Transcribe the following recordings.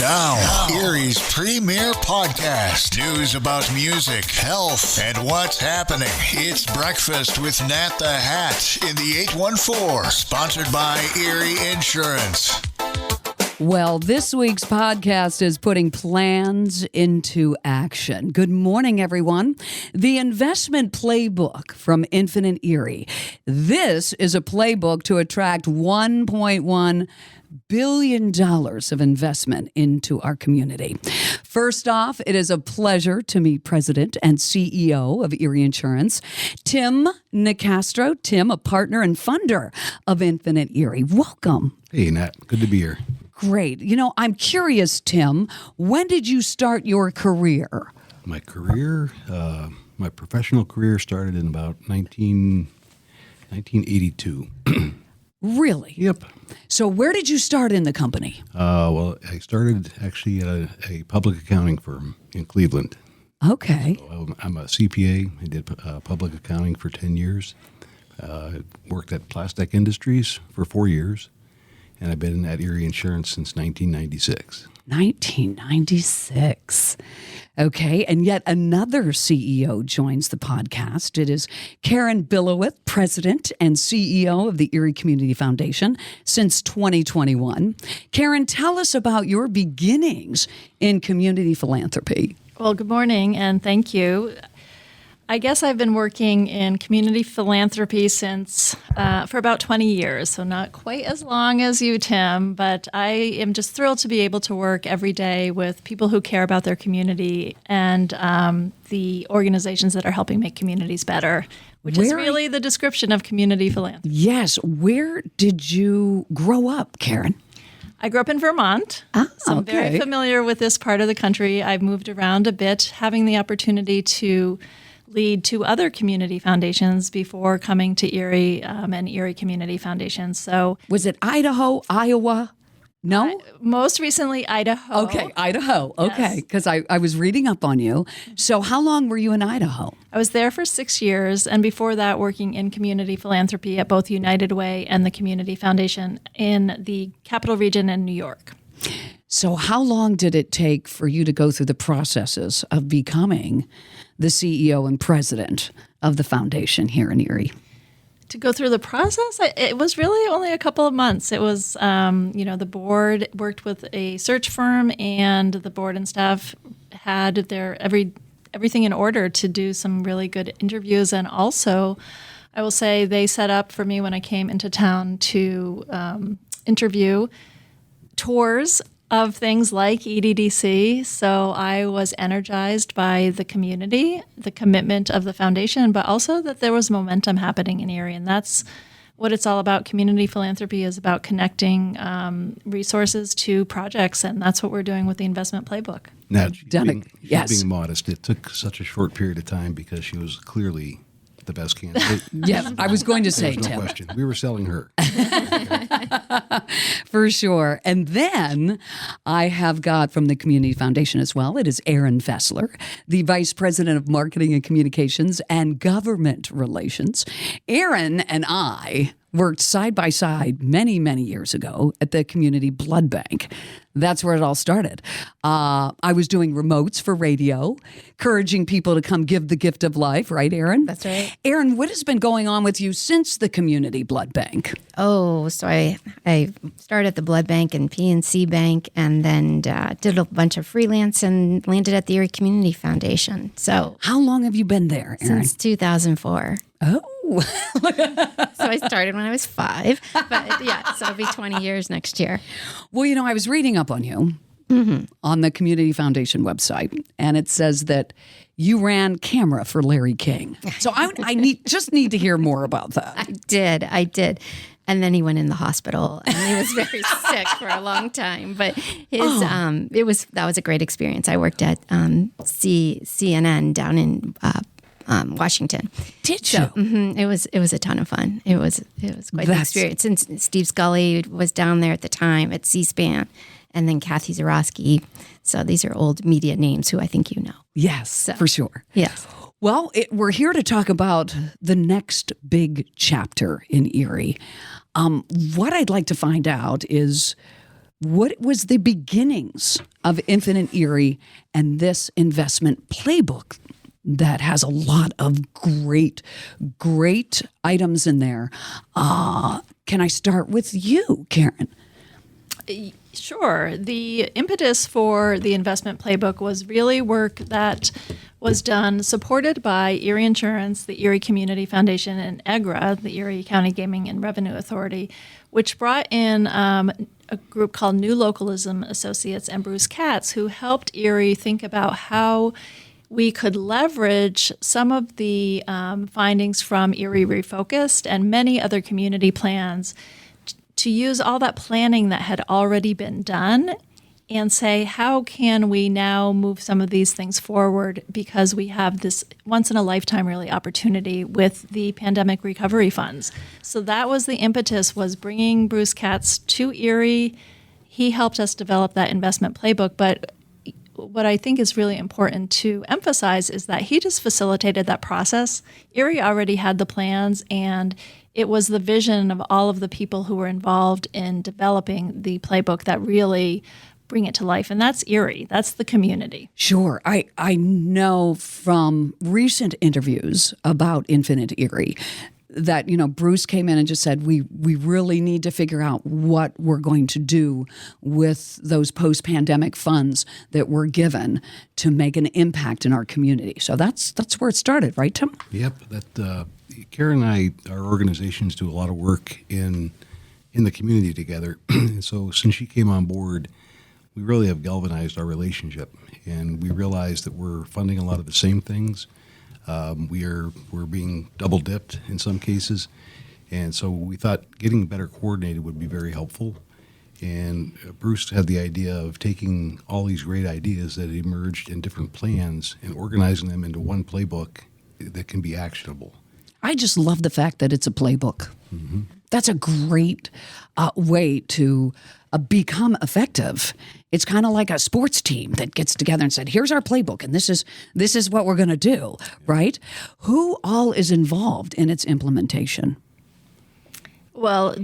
Now, Erie's premier podcast. News about music, health, and what's happening. It's Breakfast with Nat the Hat in the 814. Sponsored by Erie Insurance. Well, this week's podcast is putting plans into action. Good morning, everyone. The investment playbook from Infinite Erie. This is a playbook to attract $1.1 billion of investment into our community. First off, it is a pleasure to meet President and CEO of Erie Insurance, Tim Nicastro. Tim, a partner and funder of Infinite Erie. Welcome. Hey, Nat. Good to be here. Great. You know, I'm curious, Tim, when did you start your career? My professional career started in about 1982. Really? Yep. So where did you start in the company? Well, I started actually at a public accounting firm in Cleveland. Okay. So I'm a CPA. I did public accounting for 10 years. Worked at Plastic Industries for 4 years. And I've been at Erie Insurance since 1996. 1996. Okay, and yet another CEO joins the podcast. It is Karen Billowith, President and CEO of the Erie Community Foundation since 2021. Karen, tell us about your beginnings in community philanthropy. Well, good morning, and thank you. I guess I've been working in community philanthropy since for about 20 years, so not quite as long as you, Tim, but I am just thrilled to be able to work every day with people who care about their community and the organizations that are helping make communities better, which is really the description of community philanthropy. Yes. Where did you grow up, Karen? I grew up in Vermont, so I'm very familiar with this part of the country. I've moved around a bit, having the opportunity to lead two other community foundations before coming to Erie and Erie Community Foundation. So, was it Idaho, Iowa? No? Most recently, Idaho. Okay, Idaho. Okay, because I was reading up on you. So how long were you in Idaho? I was there for 6 years, and before that, working in community philanthropy at both United Way and the Community Foundation in the Capital Region in New York. So how long did it take for you to go through the processes of becoming the CEO and president of the foundation here in Erie? To go through the process, it was really only a couple of months. It was, the board worked with a search firm, and the board and staff had their everything in order to do some really good interviews. And also, I will say they set up for me when I came into town to interview tours of things like EDDC. So I was energized by the community, the commitment of the foundation, but also that there was momentum happening in Erie. And that's what it's all about. Community philanthropy is about connecting resources to projects. And that's what we're doing with the investment playbook. Now, she's being Yes. modest. It took such a short period of time because she was clearly the best candidate. Yes, I was going to say, There's no Tim. question. We were selling her. For sure. And then I have got from the Community Foundation as well, it is Aaron Fessler, the Vice President of Marketing and Communications and Government Relations. Aaron and I worked side by side many, many years ago at the Community Blood Bank. That's where it all started. I was doing remotes for radio, encouraging people to come give the gift of life, right, Aaron? That's right. Aaron, what has been going on with you since the Community Blood Bank? Oh, so I started at the Blood Bank and PNC Bank, and then did a bunch of freelance and landed at the Erie Community Foundation. So How long have you been there, Aaron? since 2004. Oh. So I started when I was 5, but yeah, so it'll be 20 years next year. Well, you know, I was reading up on you on the Community Foundation website, and it says that you ran camera for Larry King. So I need to hear more about that. I did. And then he went in the hospital, and he was very sick for a long time. But that was a great experience. I worked at CNN down in Washington. Did you? It was a ton of fun. It was quite the experience. And Steve Scully was down there at the time at C-SPAN, and then Kathy Zarowski. So these are old media names who I think you know. Yes, for sure. Yes. Well, we're here to talk about the next big chapter in Erie. What I'd like to find out is What was the beginnings of Infinite Erie and this investment playbook that has a lot of great items in there? Can I start with you, Karen? Sure. The impetus for the investment playbook was really work that was done, supported by Erie Insurance, the Erie Community Foundation, and EGRA, the Erie County Gaming and Revenue Authority, which brought in a group called New Localism Associates and Bruce Katz, who helped Erie think about how we could leverage some of the findings from Erie Refocused and many other community plans to use all that planning that had already been done and say, how can we now move some of these things forward, because we have this once-in-a-lifetime really opportunity with the pandemic recovery funds. So that was the impetus, was bringing Bruce Katz to Erie. He helped us develop that investment playbook, but what I think is really important to emphasize is that he just facilitated that process. Erie already had the plans, and it was the vision of all of the people who were involved in developing the playbook that really bring it to life. And that's Erie. That's the community. Sure. I know from recent interviews about Infinite Erie that, Bruce came in and just said, we really need to figure out what we're going to do with those post-pandemic funds that were given to make an impact in our community. So that's where it started, right, Tim? Yep. That Karen and our organizations do a lot of work in the community together. So since she came on board, we really have galvanized our relationship, and we realize that we're funding a lot of the same things. We're being double dipped in some cases, and so we thought getting better coordinated would be very helpful. And Bruce had the idea of taking all these great ideas that emerged in different plans and organizing them into one playbook that can be actionable. I just love the fact that it's a playbook. Mm-hmm. That's a great way to become effective. It's kind of like a sports team that gets together and said, here's our playbook, and this is what we're going to do, right? Who all is involved in its implementation? Well,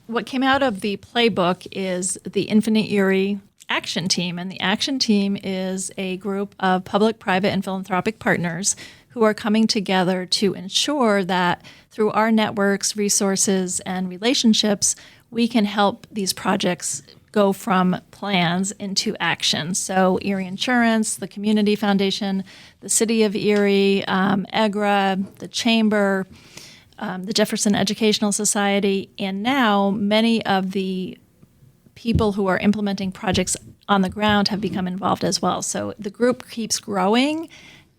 what came out of the playbook is the Infinite Erie Action Team, and the Action Team is a group of public, private, and philanthropic partners who are coming together to ensure that through our networks, resources, and relationships, we can help these projects go from plans into action. So Erie Insurance, the Community Foundation, the City of Erie, EGRA, the Chamber, the Jefferson Educational Society, and now many of the people who are implementing projects on the ground have become involved as well. So the group keeps growing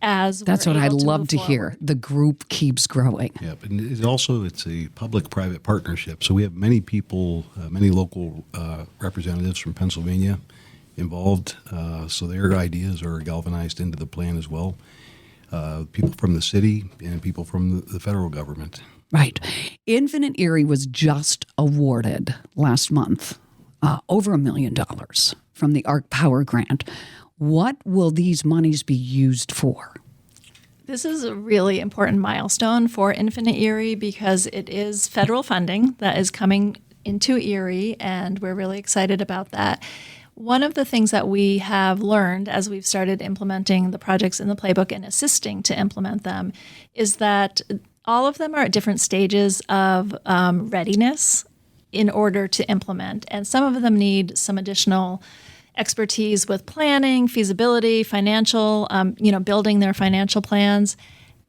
as That's what I love to forward. hear. The group keeps growing. Yeah, but it's a public-private partnership. So we have many people, many local representatives from Pennsylvania involved. So their ideas are galvanized into the plan as well. People from the city and people from the federal government. Right. Infinite Erie was just awarded last month over $1 million from the ARC Power Grant. What will these monies be used for? This is a really important milestone for Infinite Erie because it is federal funding that is coming into Erie, and we're really excited about that. One of the things that we have learned as we've started implementing the projects in the playbook and assisting to implement them is that all of them are at different stages of readiness in order to implement, and some of them need some additional expertise with planning, feasibility, financial, building their financial plans.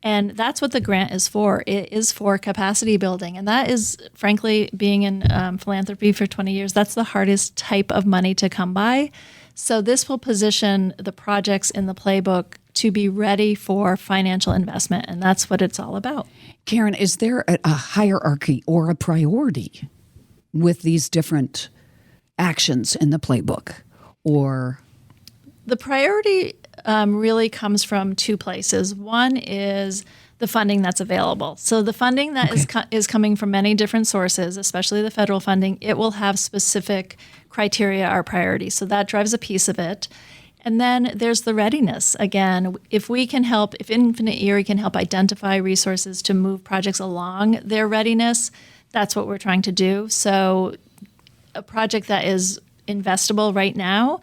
And that's what the grant is for. It is for capacity building. And that is, frankly, being in philanthropy for 20 years, that's the hardest type of money to come by. So this will position the projects in the playbook to be ready for financial investment. And that's what it's all about. Karen, is there a hierarchy or a priority with these different actions in the playbook? Or the priority really comes from two places. One is the funding that's available. So the funding that is coming from many different sources, especially the federal funding, it will have specific criteria or priorities. So that drives a piece of it. And then there's the readiness. Again, if Infinite Erie can help identify resources to move projects along their readiness, that's what we're trying to do. So a project that is investable right now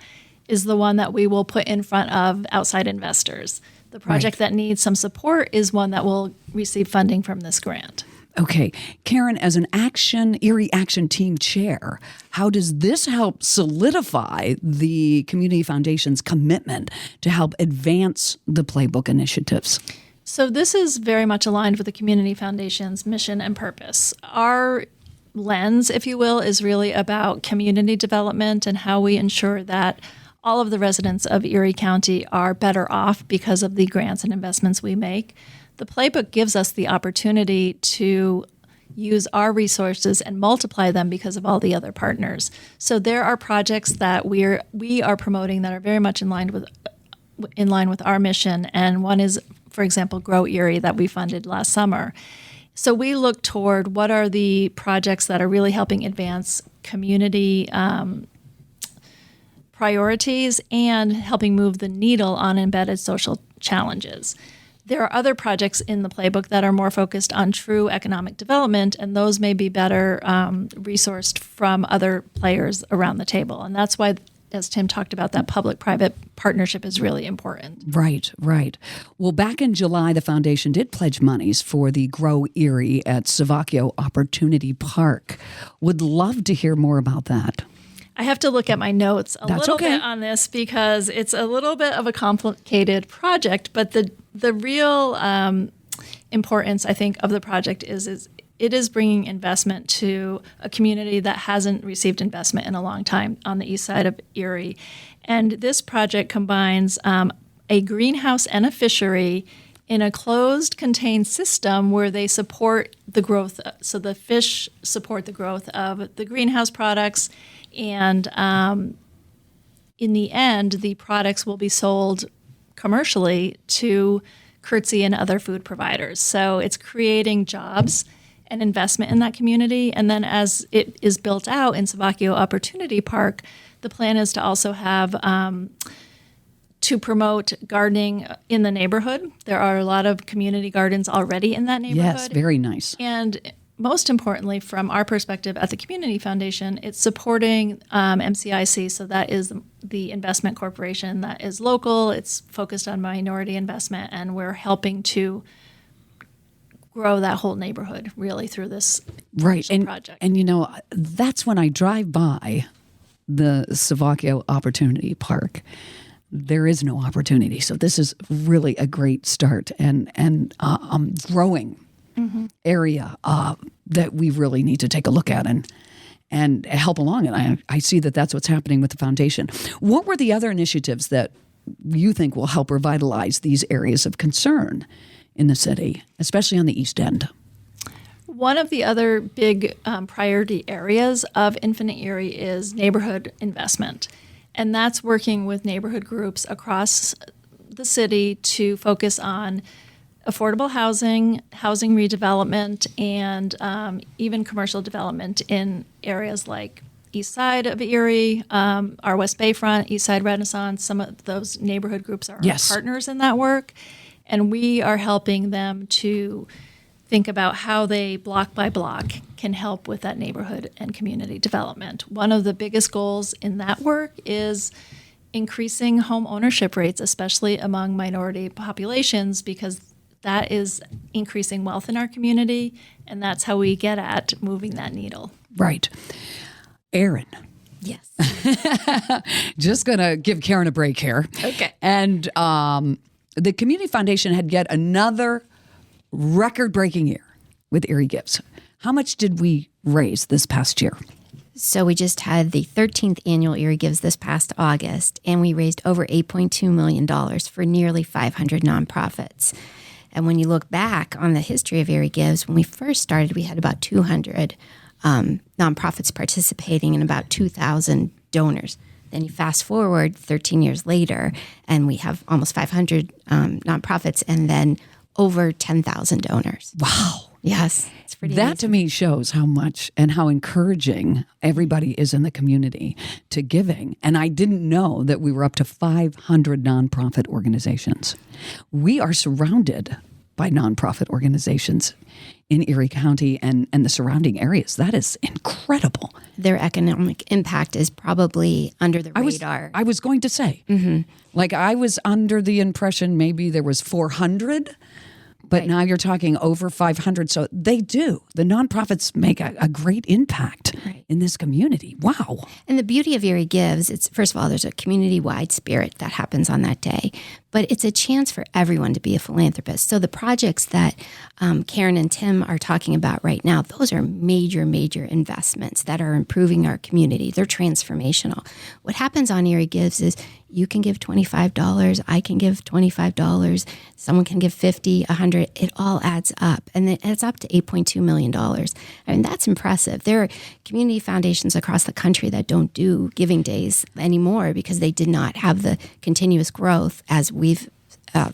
is the one that we will put in front of outside investors. The project that needs some support is one that will receive funding from this grant. Okay. Karen, as an Erie Action Team chair, how does this help solidify the Community Foundation's commitment to help advance the Playbook initiatives? So this is very much aligned with the Community Foundation's mission and purpose. Our lens, if you will, is really about community development and how we ensure that all of the residents of Erie County are better off because of the grants and investments we make. The Playbook gives us the opportunity to use our resources and multiply them because of all the other partners. So there are projects that we are promoting that are very much in line with our mission, and one is, for example, Grow Erie that we funded last summer. So we look toward what are the projects that are really helping advance community priorities and helping move the needle on embedded social challenges. There are other projects in the Playbook that are more focused on true economic development, and those may be better resourced from other players around the table. And that's why, as Tim talked about, that public-private partnership is really important. Right. Well, back in July, the foundation did pledge monies for the Grow Erie at Savacchio Opportunity Park. Would love to hear more about that. I have to look at my notes a That's little okay. bit on this because it's a little bit of a complicated project, but the real importance, I think, of the project is it is bringing investment to a community that hasn't received investment in a long time on the east side of Erie. And this project combines a greenhouse and a fishery in a closed, contained system where they support the growth. So the fish support the growth of the greenhouse products, and in the end, the products will be sold commercially to Curtsy and other food providers. So it's creating jobs and investment in that community. And then as it is built out in Savacchio Opportunity Park, the plan is to also have to promote gardening in the neighborhood. There are a lot of community gardens already in that neighborhood. Yes, very nice. And most importantly, from our perspective at the Community Foundation, it's supporting MCIC. So that is the investment corporation that is local. It's focused on minority investment, and we're helping to grow that whole neighborhood really through this project. And you know, that's when I drive by the Savacchio Opportunity Park. There is no opportunity. So this is really a great start and growing area that we really need to take a look at and help along. And I see that that's what's happening with the foundation. What were the other initiatives that you think will help revitalize these areas of concern in the city, especially on the East End? One of the other big priority areas of Infinite Erie is neighborhood investment. And that's working with neighborhood groups across the city to focus on affordable housing, housing redevelopment, and even commercial development in areas like east side of Erie, our West Bayfront, East Side Renaissance. Some of those neighborhood groups are our partners in that work. And we are helping them to think about how they, block by block, can help with that neighborhood and community development. One of the biggest goals in that work is increasing home ownership rates, especially among minority populations, because that is increasing wealth in our community, and that's how we get at moving that needle. Right. Erin. Yes. Just going to give Karen a break here. Okay. And the Community Foundation had yet another record-breaking year with Erie Gives. How much did we raise this past year? So we just had the 13th annual Erie Gives this past August, and we raised over $8.2 million for nearly 500 nonprofits. And when you look back on the history of Erie Gives, when we first started, we had about 200 nonprofits participating and about 2,000 donors. Then you fast forward 13 years later, and we have almost 500 nonprofits and then over 10,000 donors. Wow. Yes. It's pretty That amazing. to me shows how much and how encouraging everybody is in the community to giving. And I didn't know that we were up to 500 nonprofit organizations. We are surrounded by nonprofit organizations in Erie County and the surrounding areas. That is incredible. Their economic impact is probably under the radar. I was going to say, like I was under the impression maybe there was 400, but now you're talking over 500. So they do. The nonprofits make a great impact in this community. Wow. And the beauty of Erie Gives, it's first of all, there's a community-wide spirit that happens on that day, but it's a chance for everyone to be a philanthropist. So the projects that Karen and Tim are talking about right now, those are major, major investments that are improving our community. They're transformational. What happens on Erie Gives is you can give $25, I can give $25, someone can give $50, $100. It all adds up, and it adds up to $8.2 million. I mean, that's impressive. There are community foundations across the country that don't do giving days anymore because they did not have the continuous growth as we've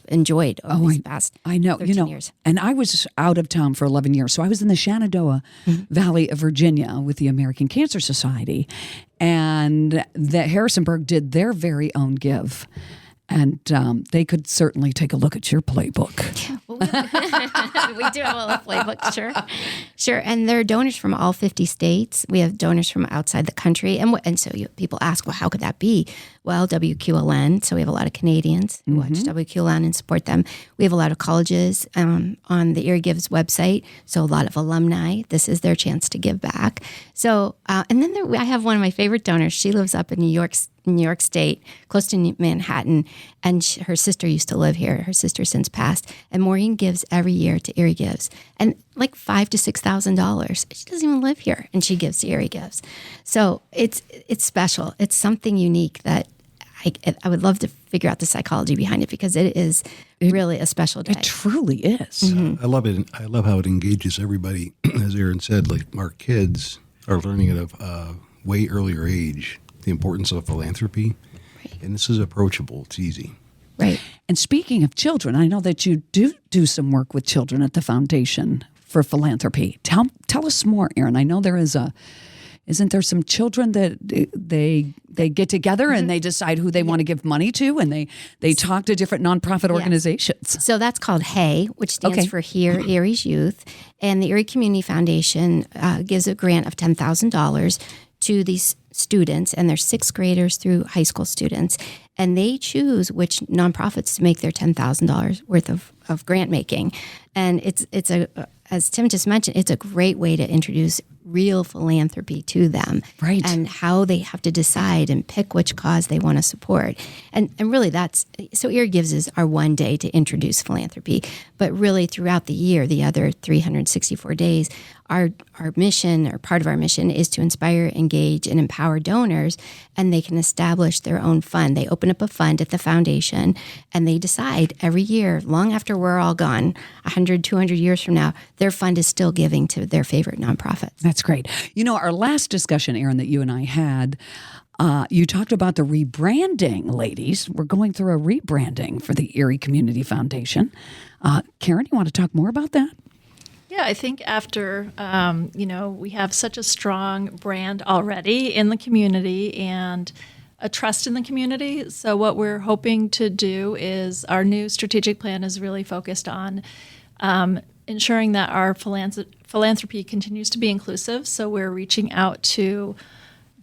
enjoyed over these past 13 years. And I was out of town for 11 years. So I was in the Shenandoah Valley of Virginia with the American Cancer Society. And the Harrisonburg did their very own give. And they could certainly take a look at your playbook. We do have a little playbook, sure. And there are donors from all 50 states. We have donors from outside the country, and so people ask, well, how could that be? Well, WQLN. So we have a lot of Canadians who watch WQLN and support them. We have a lot of colleges on the Erie Gives website. So a lot of alumni. This is their chance to give back. So and then I have one of my favorite donors. She lives up in New York State, close to Manhattan, and her sister used to live here. Her sister since passed, and Maureen gives every year to Erie Gives, and like $5,000 to $6,000. She doesn't even live here, and she gives to Erie Gives. So it's special. It's something unique that I would love to figure out the psychology behind it because it is really a special day. It truly is. I love it. I love how it engages everybody. As Aaron said, like our kids are learning at a way earlier age the importance of philanthropy. Right. And this is approachable. It's easy. Right. And speaking of children, I know that you do some work with children at the Foundation for Philanthropy. Tell us more, Aaron. I know there isn't there some children that they get together and they decide who they want to give money to, and they talk to different nonprofit organizations. So that's called HEY, which stands for Here Erie's Youth. And the Erie Community Foundation gives a grant of $10,000 to these students, and they're sixth graders through high school students, and they choose which nonprofits to make their $10,000 worth of grant making. And it's as Tim just mentioned, it's a great way to introduce real philanthropy to them, right? And how they have to decide and pick which cause they want to support. And really so Erie Gives is our one day to introduce philanthropy, but really throughout the year, the other 364 days, our mission, or part of our mission, is to inspire, engage, and empower donors, and they can establish their own fund. They open up a fund at the foundation, and they decide every year, long after we're all gone, 100, 200 years from now, their fund is still giving to their favorite nonprofits. That's great. You know, our last discussion, Aaron, that you and I had, you talked about the rebranding, ladies. We're going through a rebranding for the Erie Community Foundation. Karen, you want to talk more about that? Yeah, I think after, we have such a strong brand already in the community and a trust in the community. So what we're hoping to do is our new strategic plan is really focused on ensuring that our philanthropy continues to be inclusive. So we're reaching out to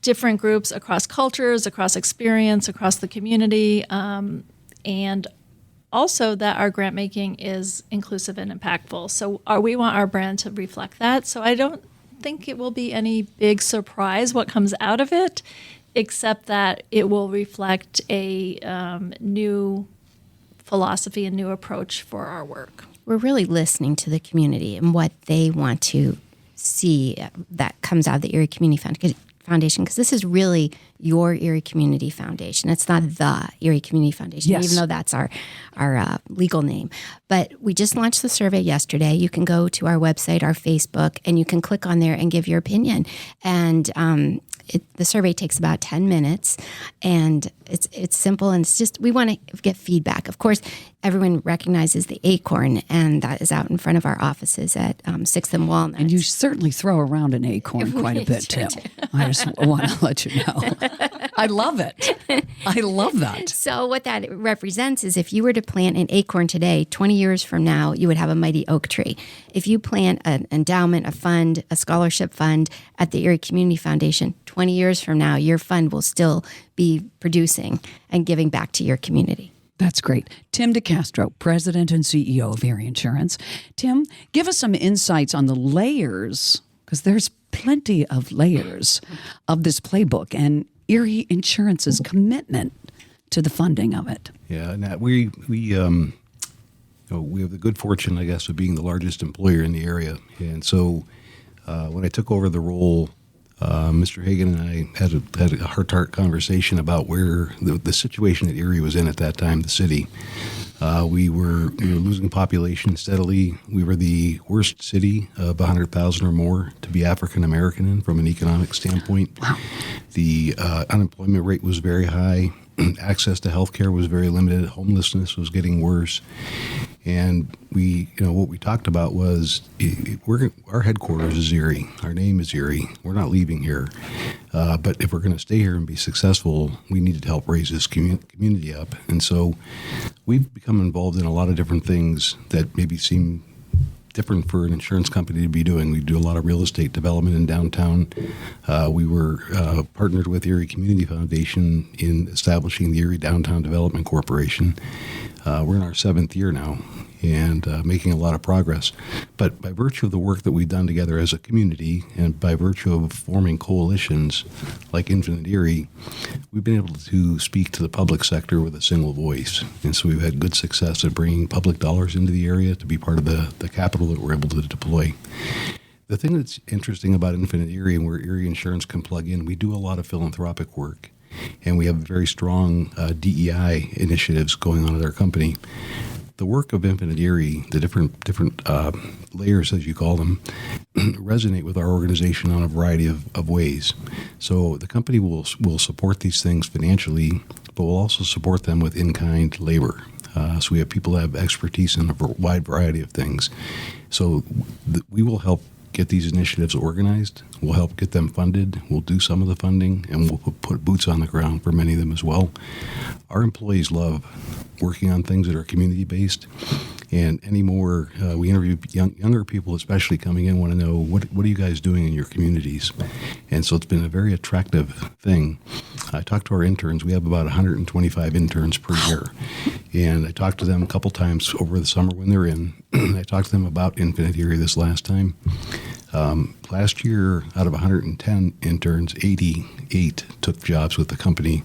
different groups across cultures, across experience, across the community, and also that our grant making is inclusive and impactful. So we want our brand to reflect that. So I don't think it will be any big surprise what comes out of it, except that it will reflect a new philosophy and new approach for our work. We're really listening to the community and what they want to see that comes out of the Erie Community Foundation, because this is really your Erie Community Foundation. It's not the Erie Community Foundation, even though that's our legal name. But we just launched the survey yesterday. You can go to our website, our Facebook, and you can click on there and give your opinion. And the survey takes about 10 minutes, and it's simple, and it's just, we want to get feedback. Of course, everyone recognizes the acorn, and that is out in front of our offices at 6th and Walnut. And you certainly throw around an acorn quite a bit, too. I just want to let you know. I love it. I love that. So what that represents is if you were to plant an acorn today, 20 years from now, you would have a mighty oak tree. If you plant an endowment, a fund, a scholarship fund at the Erie Community Foundation, 20 years from now, your fund will still be producing and giving back to your community. That's great. Tim DeCastro, President and CEO of Erie Insurance. Tim, give us some insights on the layers, because there's plenty of layers of this playbook and Erie Insurance's commitment to the funding of it. Yeah, Nat, we have the good fortune, I guess, of being the largest employer in the area. And so when I took over the role, Mr. Hagan and I had a heart-to-heart conversation about where the situation that Erie was in at that time, the city. We were losing population steadily. We were the worst city of 100,000 or more to be African American in from an economic standpoint. Wow. The unemployment rate was very high. Access to health care was very limited. Homelessness was getting worse. And what we talked about was our headquarters is Erie. Our name is Erie. We're not leaving here. But if we're going to stay here and be successful, we needed to help raise this community up. And so we've become involved in a lot of different things that maybe seem different for an insurance company to be doing. We do a lot of real estate development in downtown. We were partnered with Erie Community Foundation in establishing the Erie Downtown Development Corporation. We're in our 7th year now and making a lot of progress. But by virtue of the work that we've done together as a community and by virtue of forming coalitions like Infinite Erie, we've been able to speak to the public sector with a single voice. And so we've had good success at bringing public dollars into the area to be part of the capital that we're able to deploy. The thing that's interesting about Infinite Erie and where Erie Insurance can plug in, we do a lot of philanthropic work. And we have very strong DEI initiatives going on at our company. The work of Infinite Erie, the different layers, as you call them, resonate with our organization on a variety of ways. So the company will support these things financially, but we'll also support them with in-kind labor. So we have people that have expertise in a wide variety of things. So we will help get these initiatives organized. We'll help get them funded. We'll do some of the funding, and we'll put boots on the ground for many of them as well. Our employees love working on things that are community-based, and anymore, we interview younger people, especially coming in, want to know, what are you guys doing in your communities? And so it's been a very attractive thing. I talked to our interns. We have about 125 interns per year, and I talked to them a couple times over the summer when they're in. I talked to them about Infinite Erie this last time. Last year, out of 110 interns, 88 took jobs with the company.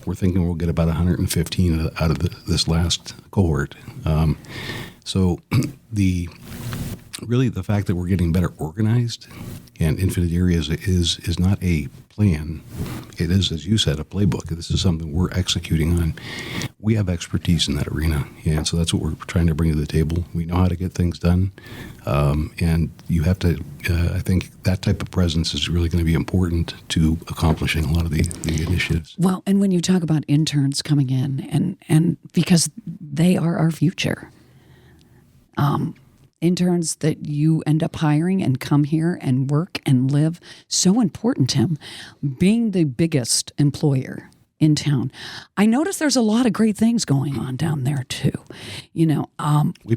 We're thinking we'll get about 115 out of this last cohort. So the fact that we're getting better organized, and Infinite Erie is not a plan. It is, as you said, a playbook. This is something we're executing on. We have expertise in that arena, and so that's what we're trying to bring to the table. We know how to get things done, and you have to, I think that type of presence is really going to be important to accomplishing a lot of the initiatives. Well, and when you talk about interns coming in, and because they are our future, interns that you end up hiring and come here and work and live, so important, Tim, being the biggest employer in town. I notice there's a lot of great things going on down there too. We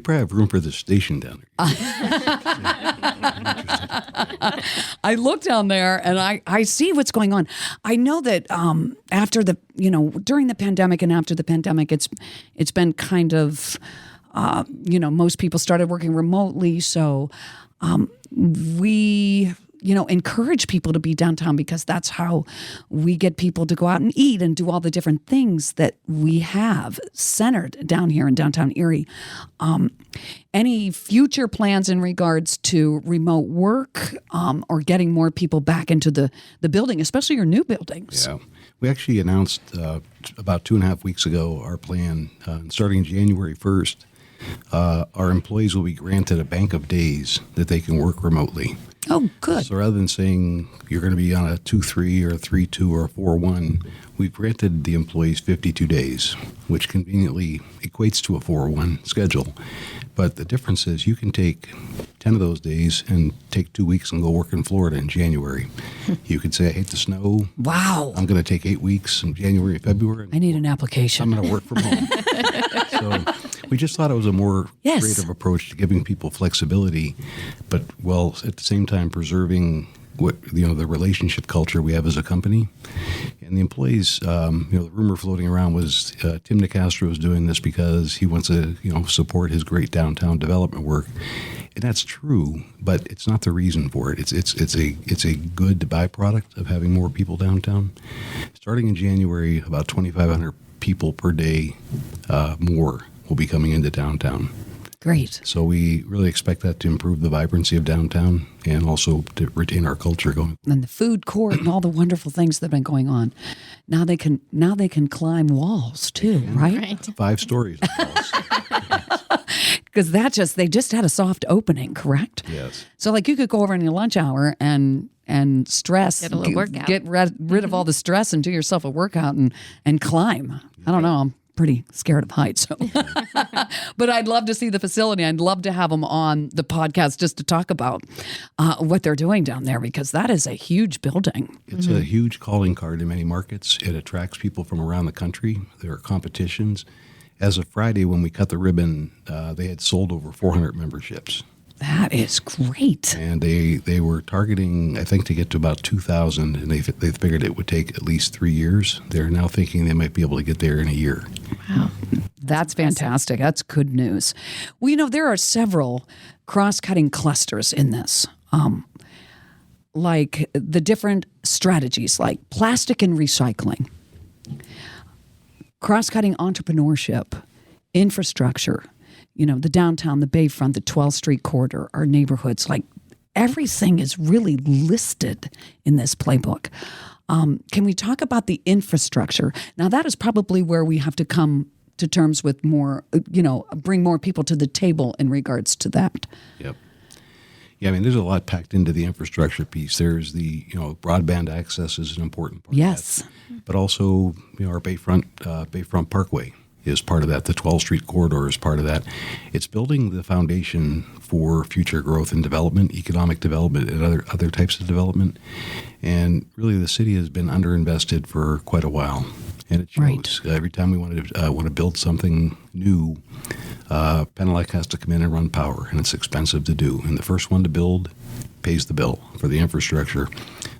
probably have room for the station down there. I look down there and I see what's going on. I know that after during the pandemic and after the pandemic, it's been kind of most people started working remotely. So we, encourage people to be downtown because that's how we get people to go out and eat and do all the different things that we have centered down here in downtown Erie. Any future plans in regards to remote work or getting more people back into the building, especially your new buildings? Yeah. We actually announced about 2.5 weeks ago our plan starting January 1st. Our employees will be granted a bank of days that they can work remotely. Oh, good. So rather than saying you're going to be on a 2-3 or a 3-2 or a 4-1, we've granted the employees 52 days, which conveniently equates to a 4-1 schedule. But the difference is you can take 10 of those days and take 2 weeks and go work in Florida in January. You could say, I hate the snow. Wow. I'm going to take 8 weeks in January and February. I need an application. I'm going to work from home. So we just thought it was a more Yes. creative approach to giving people flexibility, but while at the same time preserving what the relationship culture we have as a company. And the employees, the rumor floating around was Tim Nicastro is doing this because he wants to support his great downtown development work. And that's true, but it's not the reason for it. It's a good byproduct of having more people downtown. Starting in January, about 2,500 people per day more will be coming into downtown. Great. So we really expect that to improve the vibrancy of downtown and also to retain our culture going. And the food court and all the wonderful things that have been going on. Now they can climb walls too, right? Right. 5 stories. Because they just had a soft opening, correct? Yes. So like you could go over in your lunch hour and stress, Get a little workout. get rid of all the stress and do yourself a workout and climb. I don't know. I'm pretty scared of heights. So. But I'd love to see the facility. I'd love to have them on the podcast just to talk about what they're doing down there, because that is a huge building. It's a huge calling card in many markets. It attracts people from around the country. There are competitions. As of Friday, when we cut the ribbon, they had sold over 400 memberships. That is great. And they were targeting, I think, to get to about 2,000, and they figured it would take at least 3 years. They're now thinking they might be able to get there in a year. Wow. That's fantastic. That's good news. Well, there are several cross-cutting clusters in this, like the different strategies, like plastic and recycling, cross-cutting entrepreneurship, infrastructure, the downtown, the Bayfront, the 12th Street corridor, our neighborhoods, like everything is really listed in this playbook. Can we talk about the infrastructure? Now, that is probably where we have to come to terms with more, bring more people to the table in regards to that. Yep. Yeah, there's a lot packed into the infrastructure piece. There's the, broadband access is an important part Yes. of that. But also, our Bayfront Parkway is part of that. The 12th Street corridor is part of that. It's building the foundation for future growth and development, economic development, and other types of development. And really, the city has been underinvested for quite a while, and it shows. Right. Every time we want to build something new, Penelec has to come in and run power, and it's expensive to do. And the first one to build pays the bill for the infrastructure.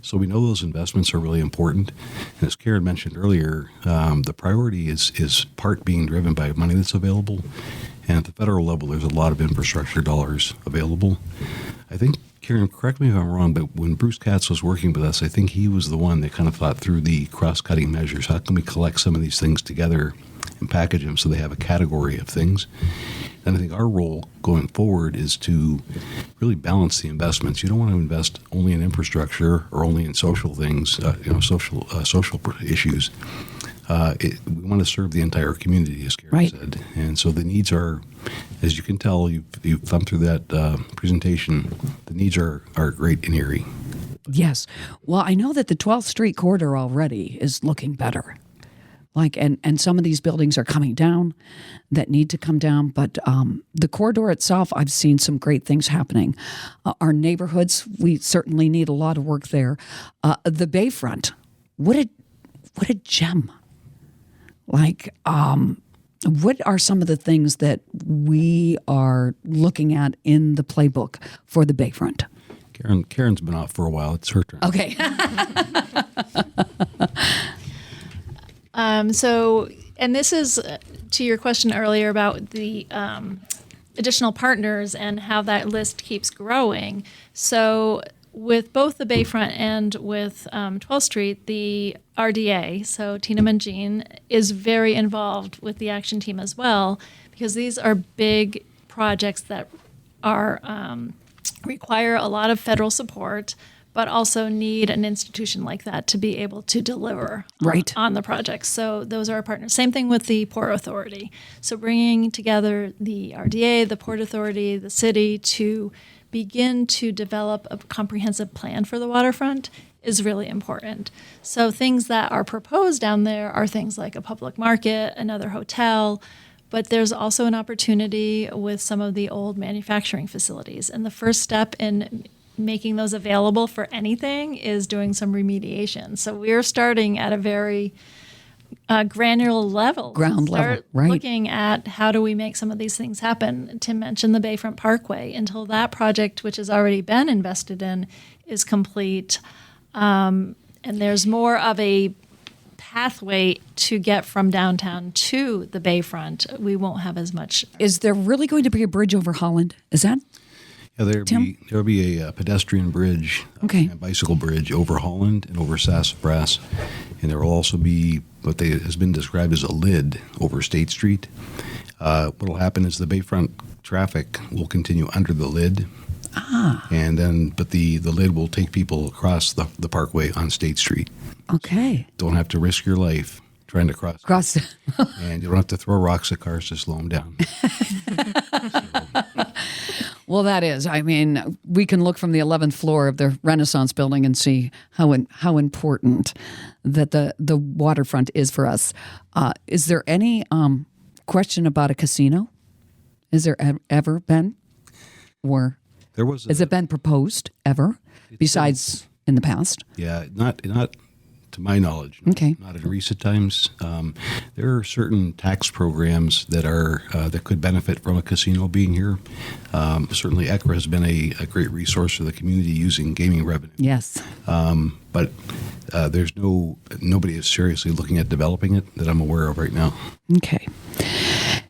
So we know those investments are really important. And as Karen mentioned earlier, the priority is part being driven by money that's available. And at the federal level, there's a lot of infrastructure dollars available. I think, Karen, correct me if I'm wrong, but when Bruce Katz was working with us, I think he was the one that kind of thought through the cross-cutting measures. How can we collect some of these things together and package them so they have a category of things? And I think our role going forward is to really balance the investments. You don't want to invest only in infrastructure or only in social things, social issues. We want to serve the entire community, as Karen Right. said. And so the needs are, as you can tell, you've thumbed through that presentation, the needs are great in Erie. Yes. Well, I know that the 12th Street corridor already is looking better. And some of these buildings are coming down that need to come down. But the corridor itself, I've seen some great things happening. Our neighborhoods, we certainly need a lot of work there. The Bayfront, what a gem. What are some of the things that we are looking at in the playbook for the Bayfront? Karen's been off for a while. It's her turn. Okay. And this is to your question earlier about the additional partners and how that list keeps growing. So with both the Bayfront and with 12th Street, the RDA, so Tina Mangine, is very involved with the action team as well, because these are big projects that are require a lot of federal support, but also need an institution like that to be able to deliver Right. on the projects. So those are our partners. Same thing with the Port Authority. So bringing together the RDA, the Port Authority, the city to begin to develop a comprehensive plan for the waterfront is really important. So things that are proposed down there are things like a public market, another hotel, but there's also an opportunity with some of the old manufacturing facilities. And the first step in making those available for anything is doing some remediation. So we're starting at a very granular level. Ground level, right. Looking at how do we make some of these things happen. Tim mentioned the Bayfront Parkway. Until that project, which has already been invested in, is complete, and there's more of a pathway to get from downtown to the Bayfront, we won't have as much. Is there really going to be a bridge over Holland? Is that? Yeah, there'll be a pedestrian bridge, Okay. a bicycle bridge over Holland and over Sassafras, and there will also be what has been described as a lid over State Street. What will happen is the Bayfront traffic will continue under the lid, and then but the lid will take people across the parkway on State Street. Okay. Don't have to risk your life trying to cross. Cross. And you don't have to throw rocks at cars to slow them down. Well, that is. I mean, we can look from the 11th floor of the Renaissance building and see how important that the waterfront is for us. Is there any question about a casino? Is there ever been? Or has it been proposed ever, besides in the past? Yeah, not to my knowledge. Okay. Not in recent times. There are certain tax programs that could benefit from a casino being here. Certainly, ECRA has been a great resource for the community using gaming revenue. Yes. But there's nobody is seriously looking at developing it that I'm aware of right now. Okay.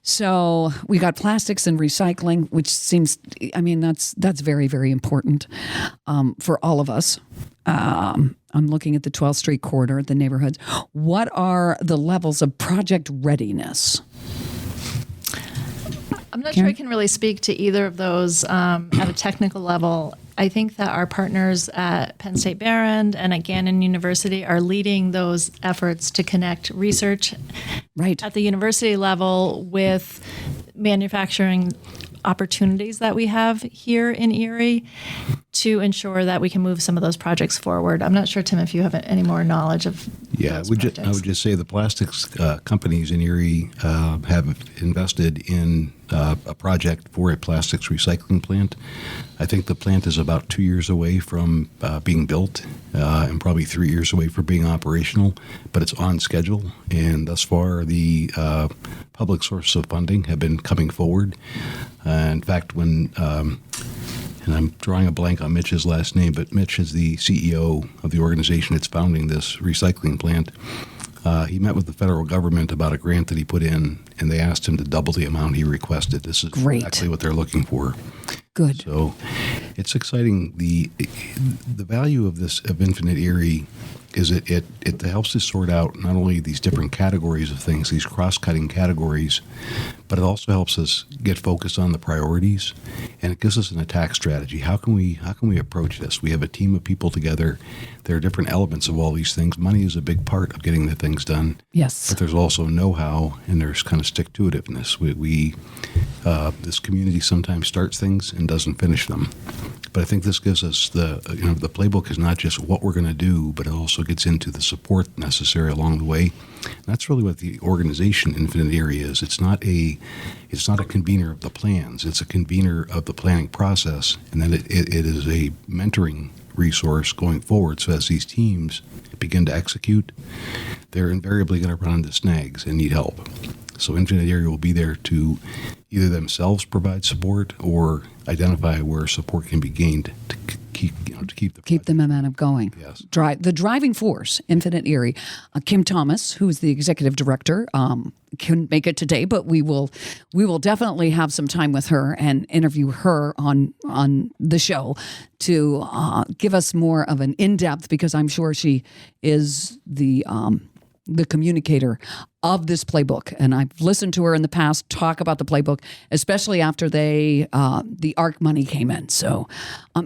So we got plastics and recycling, which seems, I mean, that's very, very important for all of us. I'm looking at the 12th Street corridor, the neighborhoods. What are the levels of project readiness? I'm not sure I can really speak to either of those at a technical level. I think that our partners at Penn State Behrend and at Gannon University are leading those efforts to connect research at the university level with manufacturing opportunities that we have here in Erie to ensure that we can move some of those projects forward. I'm not sure, Tim, if you have any more knowledge of those projects. I would just say the plastics companies in Erie have invested in a project for a plastics recycling plant. I think the plant is about 2 years away from being built and probably 3 years away from being operational, but it's on schedule. And thus far, the public sources of funding have been coming forward. In fact, and I'm drawing a blank on Mitch's last name, but Mitch is the CEO of the organization that's founding this recycling plant. He met with the federal government about a grant that he put in, and they asked him to double the amount he requested. This is exactly what they're looking for. Good. So it's exciting. The value of Infinite Erie is it helps us sort out not only these different categories of things, these cross-cutting categories, but it also helps us get focused on the priorities, and it gives us an attack strategy. How can we approach this? We have a team of people together. There are different elements of all these things. Money is a big part of getting the things done. Yes. But there's also know-how, and there's kind of stick-to-itiveness. This community sometimes starts things and doesn't finish them. But I think this gives us the playbook is not just what we're going to do, but it also gets into the support necessary along the way. And that's really what the organization Infinite Erie is. It's not a convener of the plans. It's a convener of the planning process, and then it is a mentoring resource going forward. So as these teams begin to execute, they're invariably going to run into snags and need help. So Infinite Erie will be there to either themselves provide support or identify where support can be gained to keep the momentum going. Yes. The driving force, Infinite Erie. Kim Thomas, who is the executive director, couldn't make it today, but we will definitely have some time with her and interview her on the show to give us more of an in-depth, because I'm sure she is the communicator of this playbook. And I've listened to her in the past talk about the playbook, especially after the ARC money came in. So,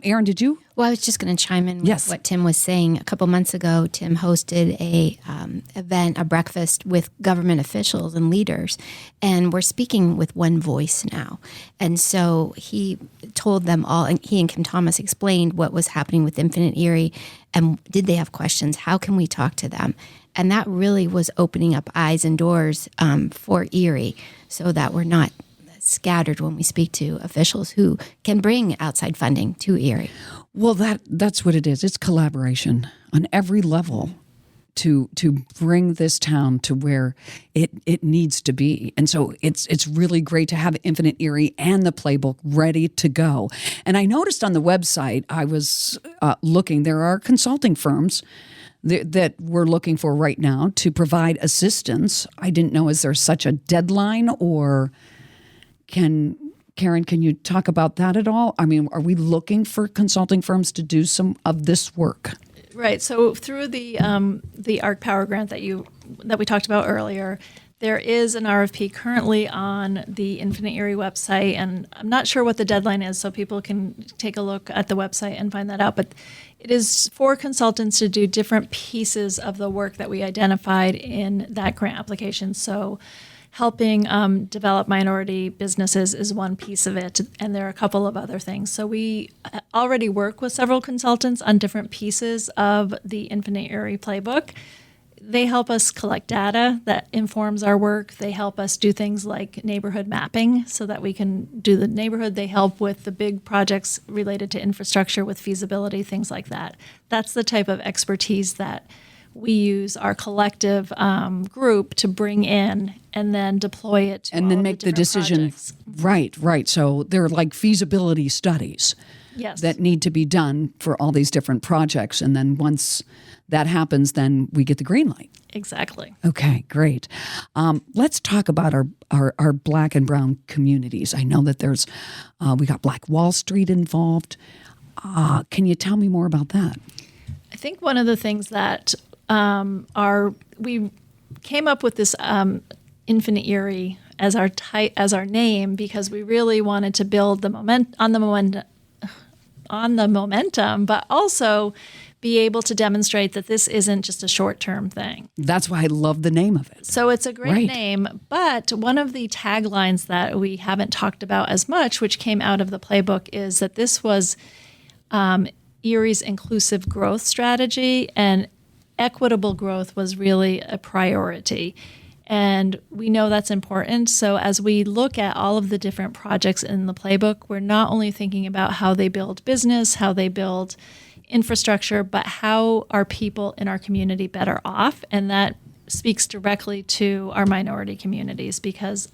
Erin, did you? Well, I was just going to chime in with Yes. what Tim was saying. A couple months ago, Tim hosted a breakfast with government officials and leaders, and we're speaking with one voice now. And so he told them all, and he and Kim Thomas explained what was happening with Infinite Erie, and did they have questions? How can we talk to them? And that really was opening up eyes and doors for Erie, so that we're not scattered when we speak to officials who can bring outside funding to Erie. Well, that's what it is. It's collaboration on every level to bring this town to where it needs to be. And so it's really great to have Infinite Erie and the playbook ready to go. And I noticed on the website, I was looking, there are consulting firms that we're looking for right now to provide assistance. I didn't know, is there such a deadline, or Karen, can you talk about that at all? I mean, are we looking for consulting firms to do some of this work? Right. So through the ARC Power Grant that we talked about earlier, there is an RFP currently on the Infinite Erie website, and I'm not sure what the deadline is, so people can take a look at the website and find that out. But it is for consultants to do different pieces of the work that we identified in that grant application. So helping develop minority businesses is one piece of it, and there are a couple of other things. So we already work with several consultants on different pieces of the Infinite Erie playbook. They help us collect data that informs our work. They help us do things like neighborhood mapping so that we can do the neighborhood. They help with the big projects related to infrastructure, with feasibility, things like that. That's the type of expertise that we use our collective group to bring in and then deploy it to and then make the decision. projects. Right. So they're like feasibility studies Yes. that need to be done for all these different projects. And then once that happens, then we get the green light. Exactly. Okay, great. Let's talk about our Black and brown communities. I know that there's, we got Black Wall Street involved. Can you tell me more about that? I think one of the things that we came up with this Infinite Erie as our name because we really wanted to build on the momentum, but also be able to demonstrate that this isn't just a short-term thing. That's why I love the name of it. So it's a great Right. name, but one of the taglines that we haven't talked about as much, which came out of the playbook, is that this was Erie's inclusive growth strategy, and equitable growth was really a priority. And we know that's important. So as we look at all of the different projects in the playbook, we're not only thinking about how they build business, how they build infrastructure, but how are people in our community better off? And that speaks directly to our minority communities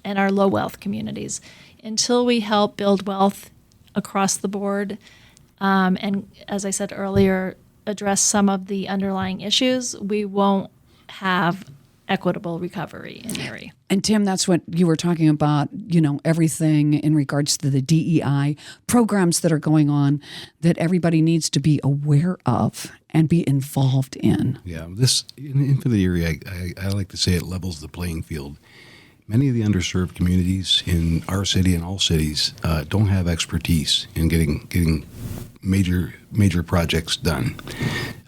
and our low wealth communities. Until we help build wealth across the board, and as I said earlier, address some of the underlying issues, we won't have equitable recovery in Erie. And Tim, that's what you were talking about, everything in regards to the DEI programs that are going on that everybody needs to be aware of and be involved in. Yeah, this in Infinite Erie, I like to say it levels the playing field. Many of the underserved communities in our city and all cities don't have expertise in getting major projects done.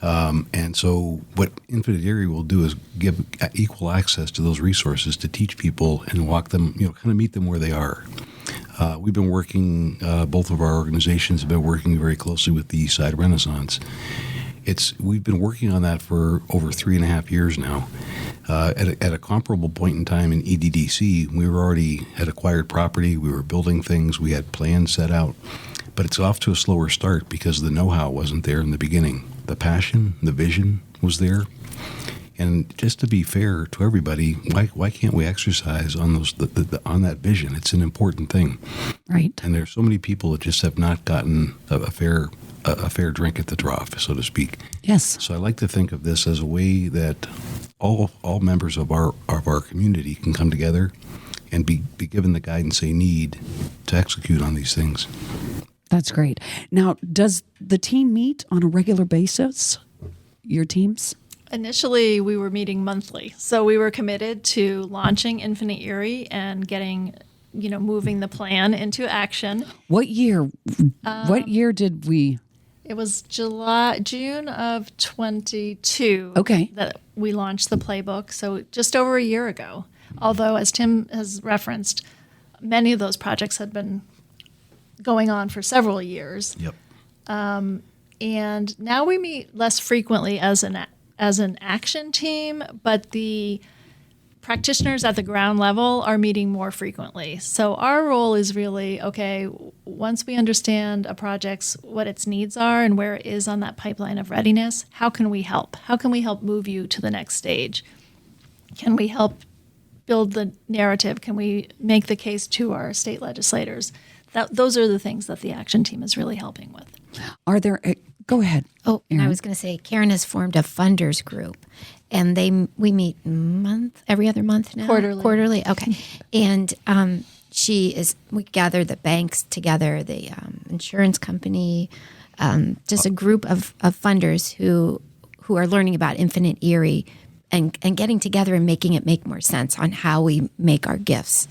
And so what Infinite Erie will do is give equal access to those resources to teach people and walk them, kind of meet them where they are. We've been working, both of our organizations have been working very closely with the East Side Renaissance. We've been working on that for over 3.5 years now. At a comparable point in time in EDDC, we had acquired property, we were building things, we had plans set out, but it's off to a slower start because the know-how wasn't there in the beginning. The passion, the vision was there. And just to be fair to everybody, why can't we exercise on on that vision? It's an important thing. Right. And there's so many people that just have not gotten a fair drink at the trough, so to speak. Yes. So I like to think of this as a way that all members of our community can come together and be given the guidance they need to execute on these things. That's great. Now, does the team meet on a regular basis? Your teams? Initially, we were meeting monthly. So we were committed to launching Infinite Erie and getting, moving the plan into action. What year? What year did we? It was June of 22 Okay. that we launched the playbook. So just over a year ago. Although, as Tim has referenced, many of those projects had been going on for several years. Yep. And now we meet less frequently as an action team, but the practitioners at the ground level are meeting more frequently. So our role is really, okay, once we understand a project's, what its needs are and where it is on that pipeline of readiness, how can we help? How can we help move you to the next stage? Can we help build the narrative? Can we make the case to our state legislators? Those are the things that the action team is really helping with. Are there? Go ahead. Oh, and I Erin. was going to say, Karen has formed a funders group, and we meet every other month now. Quarterly. Okay, and we gather the banks together, the insurance company, just a group of funders who are learning about Infinite Erie and getting together and making it make more sense on how we make our gifts.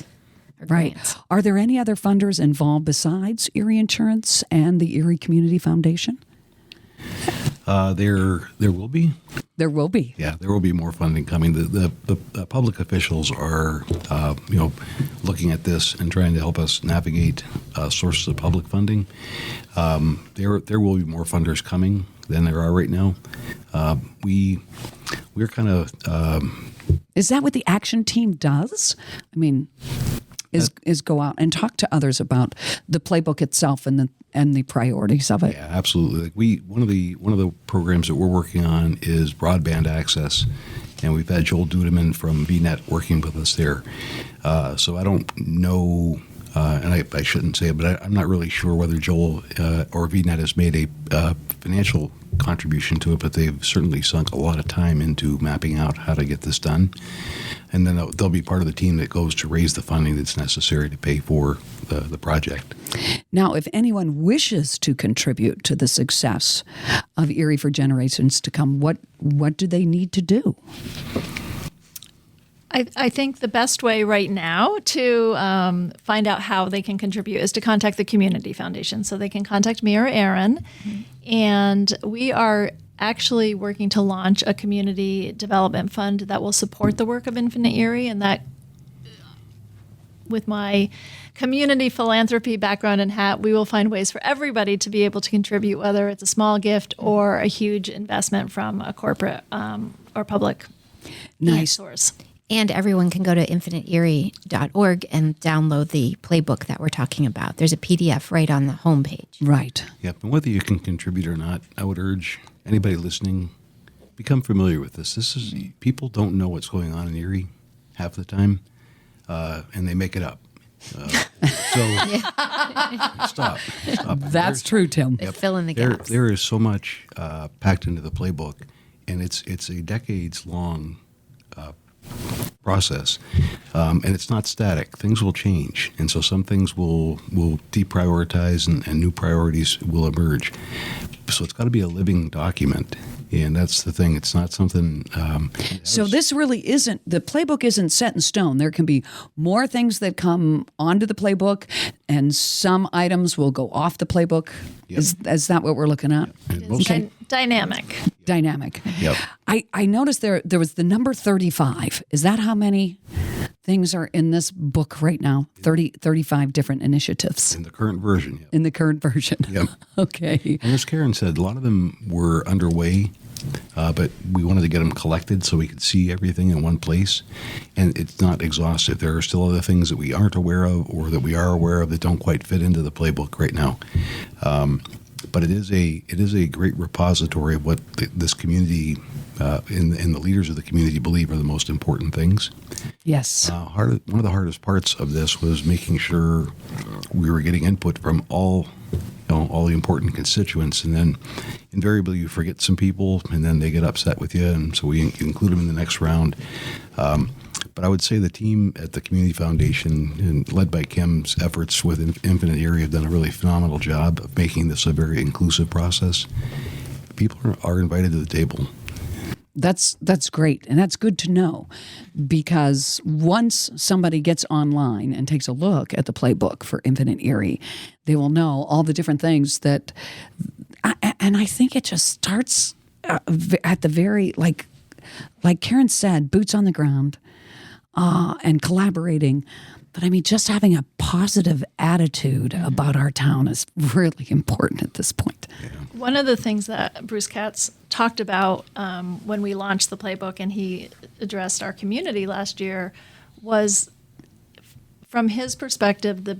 Right. Grants. Are there any other funders involved besides Erie Insurance and the Erie Community Foundation? There will be. There will be. Yeah, there will be more funding coming. The public officials are, looking at this and trying to help us navigate sources of public funding. There will be more funders coming than there are right now. We're kind of. Is that what the action team does? I mean, is go out and talk to others about the playbook itself and the priorities of it. Yeah, absolutely. One of the programs that we're working on is broadband access, and we've had Joel Dudeman from VNet working with us there. So I don't know, and I shouldn't say it, but I'm not really sure whether Joel or VNet has made a financial contribution to it, but they've certainly sunk a lot of time into mapping out how to get this done. And then they'll be part of the team that goes to raise the funding that's necessary to pay for the project. Now, if anyone wishes to contribute to the success of Erie for generations to come, what do they need to do? I think the best way right now to find out how they can contribute is to contact the Community Foundation. So they can contact me or Erin. And we are actually working to launch a community development fund that will support the work of Infinite Erie. And that, with my community philanthropy background and hat, we will find ways for everybody to be able to contribute, whether it's a small gift or a huge investment from a corporate or public source. And everyone can go to infiniteerie.org and download the playbook that we're talking about. There's a PDF right on the homepage. Right. Yep. And whether you can contribute or not, I would urge anybody listening, become familiar with this. People don't know what's going on in Erie half the time, and they make it up. Stop. That's true, Tim. Yep. Fill in the gaps. There is so much packed into the playbook, and it's a decades-long process, and it's not static. Things will change, and so some things will deprioritize, and new priorities will emerge. So it's got to be a living document, and that's the thing. It's not something. So this really isn't, the playbook isn't set in stone. There can be more things that come onto the playbook, and some items will go off the playbook. Yep. Is that what we're looking at? Yep. Dynamic. Dynamic. Yep. I noticed there was the number 35. Is that how many things are in this book right now? 35 different initiatives. In the current version. Yep. In the current version. Yep. Okay. And as Karen said, a lot of them were underway, but we wanted to get them collected so we could see everything in one place. And it's not exhaustive. There are still other things that we aren't aware of or that we are aware of that don't quite fit into the playbook right now. But it is a great repository of what this community and the leaders of the community believe are the most important things. Yes. One of the hardest parts of this was making sure we were getting input from all the important constituents, and then invariably you forget some people, and then they get upset with you, and so we include them in the next round. But I would say the team at the Community Foundation, and led by Kim's efforts with Infinite Erie, have done a really phenomenal job of making this a very inclusive process. People are invited to the table. That's great, and that's good to know, because once somebody gets online and takes a look at the playbook for Infinite Erie, they will know all the different things that, and I think it just starts at the very, like Karen said, boots on the ground, and collaborating. But I mean, just having a positive attitude about our town is really important at this point. Yeah. One of the things that Bruce Katz talked about when we launched the playbook and he addressed our community last year was, from his perspective, the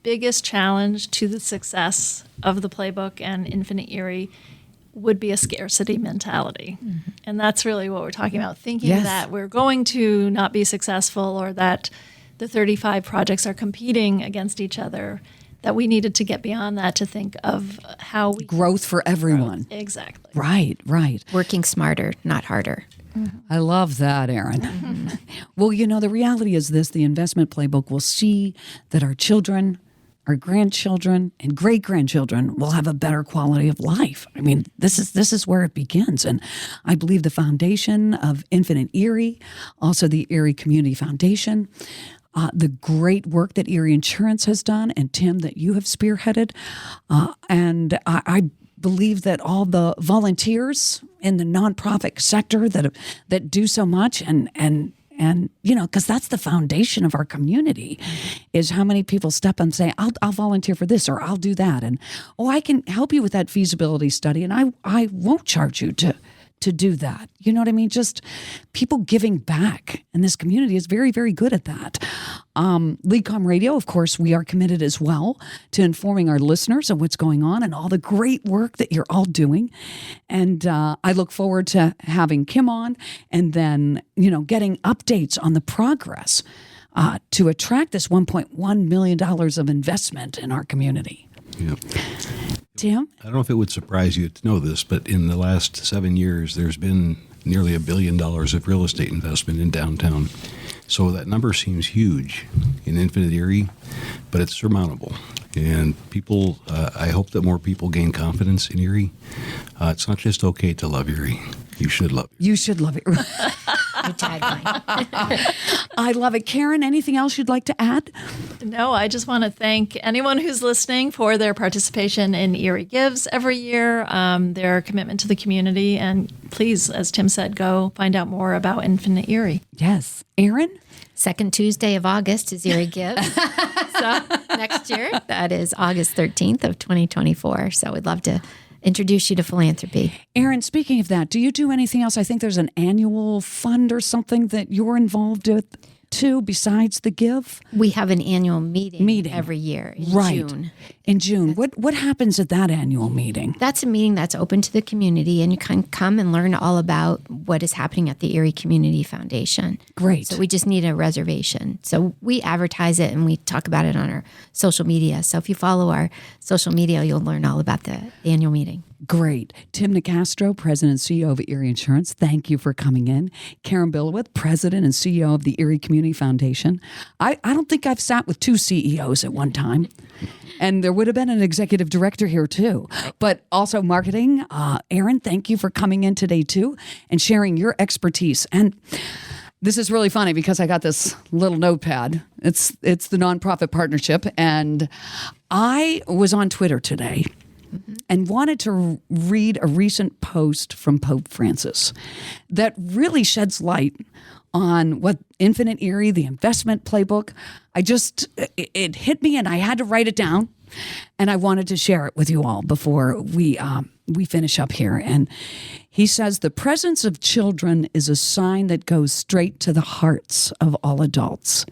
biggest challenge to the success of the playbook and Infinite Erie would be a scarcity mentality. Mm-hmm. And that's really what we're talking about, thinking that we're going to not be successful, or that the 35 projects are competing against each other, that we needed to get beyond that to think of how we growth for everyone. Growth. Exactly. Right. Working smarter, not harder. Mm-hmm. I love that, Erin. Mm-hmm. Well, the reality is this: the investment playbook will see that our children, our grandchildren, and great-grandchildren will have a better quality of life. I mean, this is where it begins. And I believe the foundation of Infinite Erie, also the Erie Community Foundation, the great work that Erie Insurance has done, and Tim, that you have spearheaded. And I believe that all the volunteers in the nonprofit sector that do so much, and because that's the foundation of our community, is how many people step up and say, I'll volunteer for this, or I'll do that. And, I can help you with that feasibility study, and I won't charge you to do that. You know what I mean? Just people giving back. And this community is very, very good at that. LECOM Radio, of course, we are committed as well to informing our listeners of what's going on and all the great work that you're all doing. And I look forward to having Kim on, and then, getting updates on the progress to attract this $1.1 million of investment in our community. Yep. Tim? I don't know if it would surprise you to know this, but in the last 7 years, there's been nearly $1 billion of real estate investment in downtown. So that number seems huge in Infinite Erie, but it's surmountable. And people, I hope that more people gain confidence in Erie. It's not just okay to love Erie. You should love it. You should love it. Your tagline. I love it. Karen, anything else you'd like to add? No, I just want to thank anyone who's listening for their participation in Erie Gives every year, their commitment to the community. And please, as Tim said, go find out more about Infinite Erie. Yes. Erin? Second Tuesday of August is Erie Gives. So next year, that is August 13th of 2024. So we'd love to introduce you to philanthropy. Erin, speaking of that, do you do anything else? I think there's an annual fund or something that you're involved with too, besides the Give? We have an annual meeting every year in June. In June. What happens at that annual meeting? That's a meeting that's open to the community, and you can come and learn all about what is happening at the Erie Community Foundation. Great. So we just need a reservation. So we advertise it, and we talk about it on our social media. So if you follow our social media, you'll learn all about the annual meeting. Great. Tim Nicastro, President and CEO of Erie Insurance, thank you for coming in. Karen Billowith, President and CEO of the Erie Community Foundation. I don't think I've sat with two CEOs at one time. And there would have been an executive director here too. But also marketing. Erin, thank you for coming in today too and sharing your expertise. And this is really funny because I got this little notepad. It's the nonprofit partnership. And I was on Twitter today and wanted to read a recent post from Pope Francis that really sheds light on what Infinite Erie, the investment playbook, it hit me and I had to write it down, and I wanted to share it with you all before we finish up here. And he says, the presence of children is a sign that goes straight to the hearts of all adults.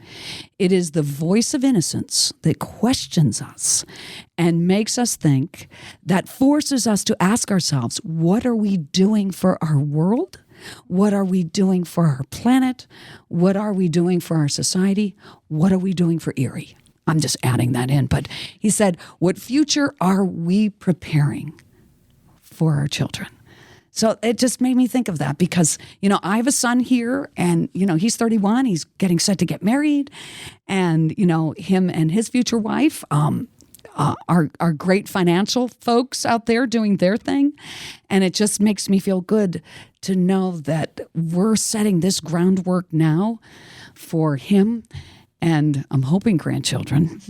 It is the voice of innocence that questions us and makes us think, that forces us to ask ourselves, what are we doing for our world? What are we doing for our planet? What are we doing for our society? What are we doing for Erie? I'm just adding that in. But he said, what future are we preparing for our children? So it just made me think of that because, I have a son here and, he's 31. He's getting set to get married. And, him and his future wife our great financial folks out there doing their thing. And it just makes me feel good to know that we're setting this groundwork now for him. And I'm hoping grandchildren.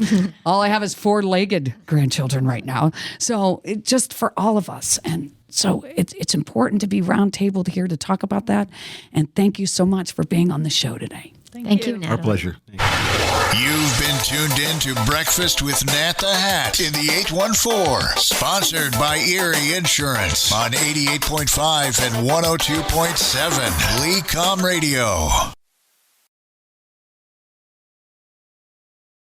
All I have is 4-legged grandchildren right now. So just for all of us. And so it's important to be roundtabled here to talk about that. And thank you so much for being on the show today. Thank you, Natalie. Our pleasure. You've been tuned in to Breakfast with Nat the Hat in the 814, sponsored by Erie Insurance on 88.5 and 102.7 LECOM Radio.